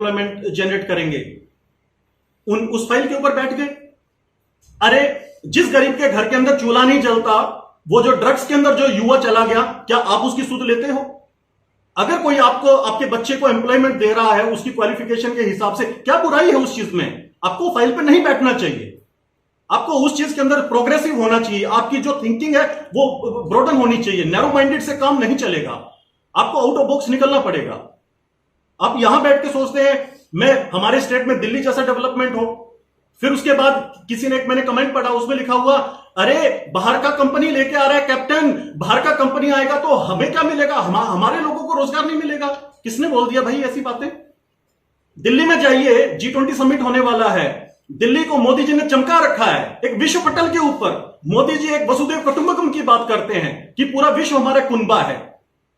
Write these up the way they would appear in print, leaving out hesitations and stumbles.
Employment generate करेंगे, उस file के ऊपर बैठ गए। अरे जिस गरीब के घर के अंदर चूल्हा नहीं जलता, वो जो ड्रग्स के अंदर जो युवा चला गया, क्या आप उसकी सुध लेते हो? अगर कोई आपको आपके बच्चे को एम्प्लॉयमेंट दे रहा है उसकी क्वालिफिकेशन के हिसाब से, क्या बुराई है उस चीज में? आपको फाइल पे नहीं बैठना चाहिए, आपको उस चीज के अंदर प्रोग्रेसिव होना चाहिए। आपकी जो थिंकिंग है वो ब्रॉडन होनी चाहिए। नैरो माइंडेड से काम नहीं चलेगा, आपको आउट ऑफ बॉक्स निकलना पड़ेगा। आप यहां बैठ के सोचते हैं मैं हमारे स्टेट में दिल्ली जैसा डेवलपमेंट हो, फिर उसके बाद किसी ने, एक मैंने कमेंट पढ़ा उसमें लिखा हुआ, अरे बाहर का कंपनी लेके आ रहा है कैप्टन, बाहर का कंपनी आएगा तो हमें क्या मिलेगा, हमारे लोगों को रोजगार नहीं मिलेगा। किसने बोल दिया भाई ऐसी बातें? दिल्ली में जाइए, G20 समिट होने वाला है, दिल्ली को मोदी जी ने चमका रखा है एक विश्व पटल के ऊपर। मोदी जी एक वसुधैव कुटुंबकम की बात करते हैं कि पूरा विश्व हमारा कुनबा है,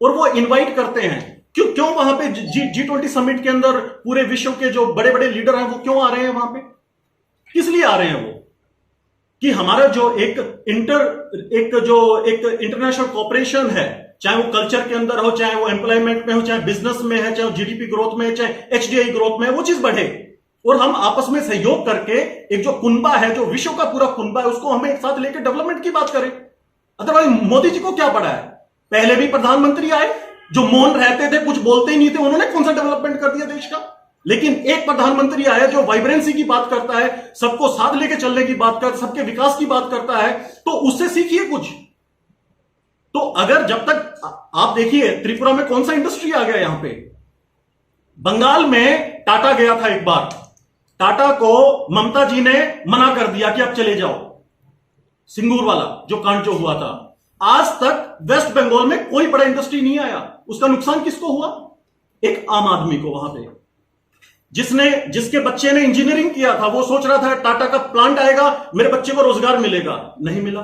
और वो इनवाइट करते हैं। क्यों वहां पे G20 समिट के अंदर पूरे विश्व के जो बड़े बड़े लीडर हैं वो क्यों आ रहे हैं वहां पे? किस लिए आ रहे हैं वो? कि हमारा जो एक इंटरनेशनल कॉपरेशन है, चाहे वो कल्चर के अंदर हो, चाहे वो एम्प्लॉयमेंट में हो, चाहे बिजनेस में है, चाहे वो जीडीपी ग्रोथ में है, चाहे HDI ग्रोथ में है, वो चीज बढ़े और हम आपस में सहयोग करके एक जो कुनबा है, जो विश्व का पूरा कुनबा है, उसको हमें एक साथ लेकर डेवलपमेंट की बात करें। अदरवाइज मोदी जी को क्या पड़ा है? पहले भी प्रधानमंत्री आए जो मौन रहते थे, कुछ बोलते ही नहीं थे, उन्होंने कौन सा डेवलपमेंट कर दिया देश का? लेकिन एक प्रधानमंत्री आया जो वाइब्रेंसी की बात करता है, सबको साथ लेके चलने की बात करता है, सबके विकास की बात करता है, तो उससे सीखिए कुछ। तो अगर जब तक आप देखिए त्रिपुरा में कौन सा इंडस्ट्री आ गया, यहां पे बंगाल में टाटा गया था एक बार, टाटा को ममता जी ने मना कर दिया कि आप चले जाओ, सिंगूर वाला जो कांड जो हुआ था। आज तक वेस्ट बंगाल में कोई बड़ा इंडस्ट्री नहीं आया। उसका नुकसान किसको हुआ? एक आम आदमी को। वहां पे जिसके बच्चे ने इंजीनियरिंग किया था, वो सोच रहा था टाटा का प्लांट आएगा मेरे बच्चे को रोजगार मिलेगा, नहीं मिला।